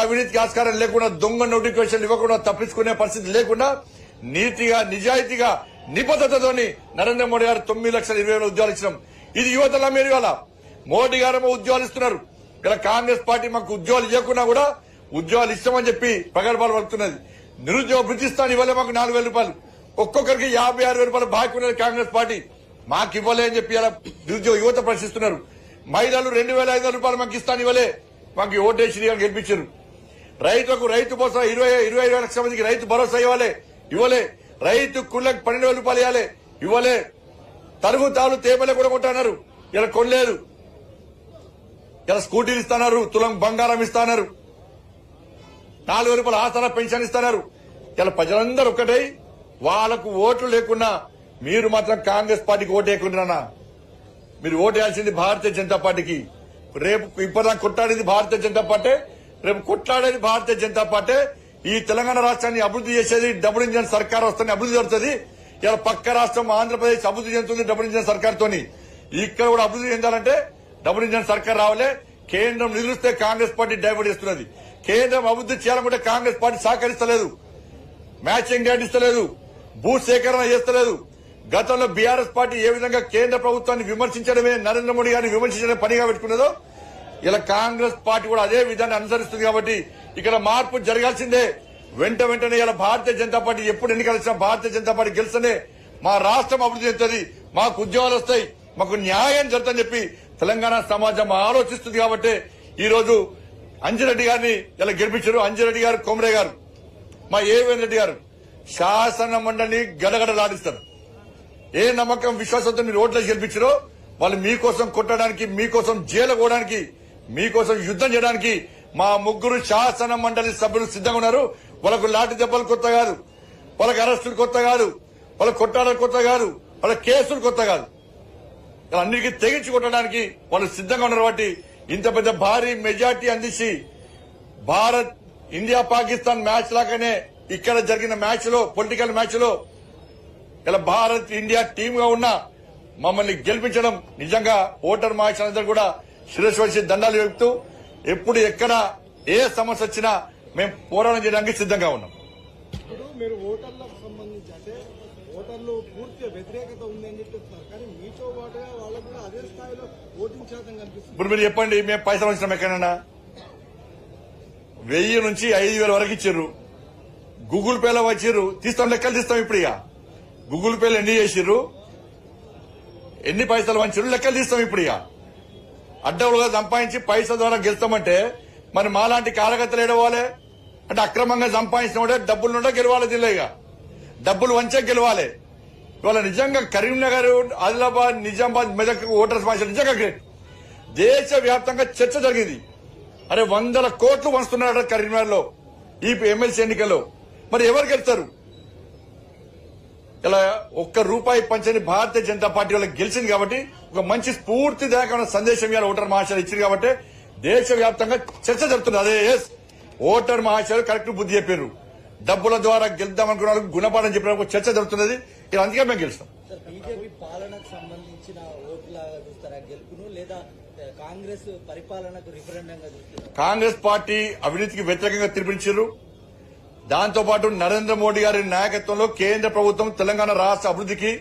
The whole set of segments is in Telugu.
అవినీతికి ఆస్కారం లేకుండా దొంగ నోటిఫికేషన్ ఇవ్వకుండా తప్పించుకునే పరిస్థితి లేకుండా నీతిగా నిజాయితీగా నిబద్ధతతోని నరేంద్ర మోడీ గారు 9,20,000 ఉద్యోగాలు ఇచ్చినాం. ఇది యువతల మీరు ఇవాళ మోడీ గారు ఉద్యోగాలు ఇస్తున్నారు. ఇలా కాంగ్రెస్ పార్టీ మాకు ఉద్యోగాలు ఇవ్వకుండా కూడా ఉద్యోగాలు ఇస్తామని చెప్పి ప్రగల్భాలు పలుకుతున్నది. నిరుద్యోగ వృత్తిస్తాను ఇవ్వలే మాకు 4,000 రూపాయలు, ఒక్కొక్కరికి 56,000 రూపాయలు బాకీ ఉన్నది కాంగ్రెస్ పార్టీ, మాకు ఇవ్వలే అని చెప్పి ఇలా నిరుద్యోగ యువత ప్రశ్నిస్తున్నారు. మహిళలు 2,500 రూపాయలు మాకు ఇస్తాను ఇవ్వలే, మాకు ఓటేసి గెలిపించారు. రైతులకు రైతు భరోసా 20 లక్షల మందికి రైతు భరోసా ఇవ్వలే. రైతు కుళ్ళకి 12,000 రూపాయలు ఇవ్వలే. తరుగు తాలు తేపలే కూడా కొంటున్నారు, ఇలా కొనలేదు. ఇలా స్కూటీలు ఇస్తున్నారు, తులం బంగారం ఇస్తున్నారు, 4,000 రూపాయల ఆసరా పెన్షన్ ఇస్తున్నారు. ఇలా ప్రజలందరూ ఒక్కటై వాళ్లకు ఓట్లు లేకున్నా మీరు మాత్రం కాంగ్రెస్ పార్టీకి ఓటు వేయకుండా మీరు ఓటు వేయాల్సింది భారతీయ జనతా పార్టీకి. రేపు ఇప్పటిదాకా కొట్లాడేది భారతీయ జనతా పార్టీ, రేపు కొట్లాడేది భారతీయ జనతా పార్టీ. ఈ తెలంగాణ రాష్ట్రాన్ని అభివృద్ధి చేసేది డబుల్ ఇంజన్ సర్కార్ వస్తుంది, అభివృద్ధి జరుగుతుంది. ఇలా పక్క రాష్ట్రం ఆంధ్రప్రదేశ్ అభివృద్ధి చెందుతుంది డబుల్ ఇంజన్ సర్కార్ తోని. ఇక్కడ కూడా అభివృద్ధి చెందాలంటే డబుల్ ఇంజన్ సర్కార్ రావాలే. కేంద్రం నిధులిస్తే కాంగ్రెస్ పార్టీ డైవర్ట్ చేస్తున్నది. కేంద్రం అభివృద్ధి చేయాలనుకుంటే కాంగ్రెస్ పార్టీ సహకరిస్తలేదు, మ్యాచింగ్ గ్రాంట్ ఇస్తలేదు, భూ సేకరణ చేస్తలేదు. గతంలో బీఆర్ఎస్ పార్టీ ఏ విధంగా కేంద్ర ప్రభుత్వాన్ని విమర్శించడమే, నరేంద్ర మోడీ గారిని విమర్శించడమే పనిగా పెట్టుకున్నదో ఇలా కాంగ్రెస్ పార్టీ కూడా అదే విధాన్ని అనుసరిస్తుంది. కాబట్టి ఇక్కడ మార్పు జరగాల్సిందే. వెంటనే ఇలా భారతీయ జనతా పార్టీ ఎప్పుడు ఎన్నికలు వచ్చినా భారతీయ జనతా పార్టీ గెలిస్తేనే మా రాష్ట్రం అభివృద్ధి చెందుతుంది, మాకు ఉద్యోగాలు వస్తాయి, మాకు న్యాయం జరుగుతుందని చెప్పి తెలంగాణ సమాజం ఆలోచిస్తుంది. కాబట్టి ఈ రోజు అంజిరెడ్డి గారిని ఇలా గెలిపించారు. అంజిరెడ్డి గారు, కొమరే గారు, మా ఏవేన్ రెడ్డి గారు శాసన మండలిని గడగడలాడిస్తారు. ఏ నమ్మకం విశ్వాసంతో మీరు ఓట్లేసి గెలిపించారో వాళ్ళు మీకోసం కొట్టడానికి, మీకోసం జైలు పోవడానికి, మీకోసం యుద్దం చేయడానికి మా 3 శాసన మండలి సభ్యులు సిద్ధంగా ఉన్నారు. వాళ్ళకు లాఠీ దెబ్బలు కొత్త కాదు, వాళ్ళకి అరెస్టులు కొత్త కాదు, వాళ్ళ కొట్టాడలు కొత్త కాదు, వాళ్ళ కేసులు కొత్త కాదు. అన్నిటికీ తెగించి కొట్టడానికి వాళ్ళు సిద్ధంగా ఉన్నారు. కాబట్టి ఇంత పెద్ద భారీ మెజార్టీ అందించి భారత్ ఇండియా పాకిస్తాన్ మ్యాచ్ లాగానే ఇక్కడ జరిగిన మ్యాచ్ లో, పొలిటికల్ మ్యాచ్ లో ఇలా భారత్ ఇండియా టీమ్ గా ఉన్న మమ్మల్ని గెలిపించడం నిజంగా ఓటర్ మహాశయులందరూ కూడా శిరస్సు వచ్చి దండాలు చెబుతూ ఎప్పుడు ఎక్కడ ఏ సమస్య వచ్చినా మేము పోరాటం చేయడానికి సిద్ధంగా ఉన్నాం. ఇప్పుడు మీరు ఓటర్లకు సంబంధించి అంటే ఓటర్లు పూర్తి వ్యతిరేకత ఉందని చెప్తున్నారు, కానీ మీతో పాటుగా వాళ్ళకు కూడా అదే స్థాయిలో ఓటింగ్ శాతం కనిపిస్తుంది. ఇప్పుడు మీరు చెప్పండి, మేము పైసలు వచ్చినాం ఎక్కడైనా 1000 నుంచి 5,000 వరకు ఇచ్చారు. గూగుల్ పేలో వచ్చిర్రు, తీస్తాం, లెక్కలు తీస్తాం. ఇప్పుడు ఇక గూగుల్ పేలో ఎన్ని చేసిర్రు, ఎన్ని పైసలు వంచారు, లెక్కలు తీస్తాం. ఇప్పుడు ఇక అడ్డవులుగా సంపాదించి పైసల ద్వారా గెలుస్తామంటే మరి మాలాంటి కార్యకర్తలు ఏడవాలి అంటే అక్రమంగా సంపాదించిన డబ్బులు గెలవాలి. దీనిలో ఇక డబ్బులు వంచే గెలవాలి. ఇవాళ నిజంగా కరీంనగర్, ఆదిలాబాద్, నిజామాబాద్, మెదక్ ఓటర్స్ భాష నిజంగా గ్రేట్. దేశవ్యాప్తంగా చర్చ జరిగింది. అరే 100 కోట్లు వంచుతున్నారట కరీంనగర్ లో ఈ ఎమ్మెల్సీ ఎన్నికల్లో. మరి ఎవరు గెలుస్తారు? ఇలా ₹1 పంచని భారతీయ జనతా పార్టీ వాళ్ళకి గెలిచింది. కాబట్టి ఒక మంచి స్ఫూర్తిదాయకమైన సందేశం ఇవాళ ఓటర్ మహాశయులు ఇచ్చింది. కాబట్టి దేశవ్యాప్తంగా చర్చ జరుగుతుంది. అదే ఓటర్ మహాశయులు కరెక్ట్ బుద్ధి చెప్పారు. డబ్బుల ద్వారా గెలుద్దామనుకున్న వాళ్ళకి గుణపాఠం చెప్పిన చర్చ జరుగుతున్నది. ఇలా అందుకే మేము గెలుస్తాం. బీజేపీ పాలనకు సంబంధించిన ఓట్లాగా చూస్తారా గెలుపును, లేదా కాంగ్రెస్ పరిపాలనకు రిఫరెండంగా చూస్తారా? కాంగ్రెస్ పార్టీ అవినీతికి వ్యతిరేకంగా తీర్పిచ్చారు. దాంతోపాటు నరేంద్ర మోడీ గారి నాయకత్వంలో కేంద్ర ప్రభుత్వం తెలంగాణ రాష్ట్ర అభివృద్ధికి,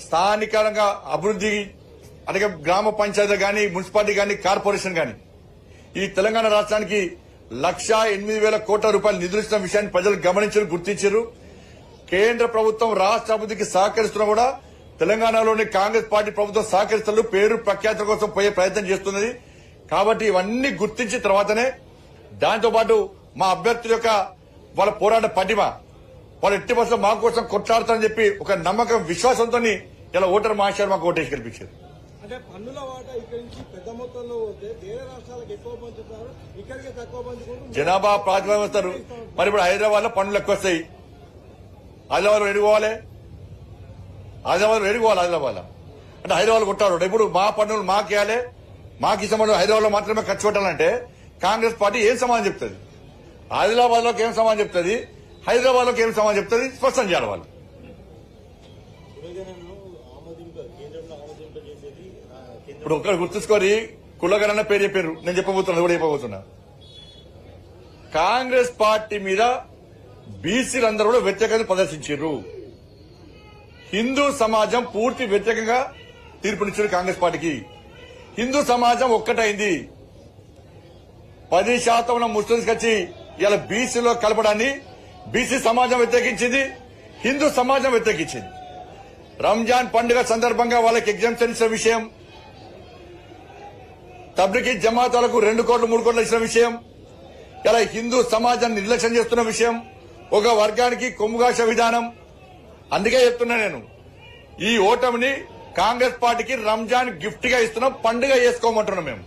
స్థానికంగా అభివృద్ధి అలాగే గ్రామ పంచాయతీ గాని, మున్సిపాలిటీ గాని, కార్పొరేషన్ గాని ఈ తెలంగాణ రాష్ట్రానికి 1,08,000 కోట్ల రూపాయలు నిధులిచ్చిన విషయాన్ని ప్రజలు గమనించారు, గుర్తించారు. కేంద్ర ప్రభుత్వం రాష్ట్ర అభివృద్ధికి సహకరిస్తున్నా కూడా తెలంగాణలోని కాంగ్రెస్ పార్టీ ప్రభుత్వం సహకరిస్తున్న పేరు ప్రఖ్యాతుల కోసం పోయే ప్రయత్నం చేస్తున్నది. కాబట్టి ఇవన్నీ గుర్తించిన తర్వాతనే దాంతోపాటు మా అభ్యర్థుల యొక్క వాళ్ళ పోరాట పటిమ, వాళ్ళు ఎట్టి బస్సులో మా కోసం కొట్లాడతారని చెప్పి ఒక నమ్మకం, విశ్వాసంతో ఇలా ఓటర్ మహాశయులు మాకు ఓటేసి గెలిపించారు. అంటే పన్నుల వాటా ఇక్కడి నుంచి పెద్ద మొత్తంలో పోతే వేరే రాష్ట్రాలకు ఎక్కువ పంచుతారు, ఇక్కడికి తక్కువ పంచుకుంటూ జనాభా ప్రాతిపదికన వస్తారు. మరి ఇప్పుడు హైదరాబాద్ లో పన్నులు ఎక్కువ వస్తాయి. ఆదిలాబాద్ ఎడుకోవాలి, ఆదిలాబాద్ లో అంటే హైదరాబాద్ కొట్టాడు. ఇప్పుడు మా పన్నులు మాకేయాలి, మాకు ఈ సంబంధం హైదరాబాద్ లో మాత్రమే ఖర్చు పెట్టాలంటే కాంగ్రెస్ పార్టీ ఏం సమాధానం చెప్తుంది? ఆదిలాబాద్ లోకి ఏం సమాధానం చెప్తుంది? హైదరాబాద్ లోకి ఏం సమాధానం చెప్తుంది? స్పష్టం చేయాలి వాళ్ళు. ఇప్పుడు ఒక్కరు గుర్తుంచుకోరి, కులగణన పేరు చెప్పారు. నేను చెప్పబోతున్నా, కూడా చెప్పబోతున్నా. కాంగ్రెస్ పార్టీ మీద బీసీలందరూ కూడా వ్యతిరేకత ప్రదర్శించారు. హిందూ సమాజం పూర్తి వ్యతిరేకంగా తీర్పునిచ్చారు కాంగ్రెస్ పార్టీకి. హిందూ సమాజం ఒక్కటైంది. 10% ఉన్న ముస్లింస్ వచ్చి ఇలా బీసీలో కలపడాన్ని బీసీ సమాజం వ్యతిరేకించింది, హిందూ సమాజం వ్యతిరేకించింది. రంజాన్ పండుగ సందర్భంగా వాళ్ళకి ఎగ్జామ్షన్ ఇచ్చిన విషయం, తబ్లిగీ జమాతాలకు 2 కోట్లు 3 కోట్లు ఇచ్చిన విషయం, ఇలా హిందూ సమాజాన్ని నిర్లక్ష్యం చేస్తున్న విషయం, ఒక వర్గానికి కొమ్ముగాస విధానం. అందుకే చెప్తున్నా నేను, ఈ ఓటమిని కాంగ్రెస్ పార్టీకి రంజాన్ గిఫ్ట్ గా ఇస్తున్నాం, పండుగ చేసుకోమంటున్నాం మేము.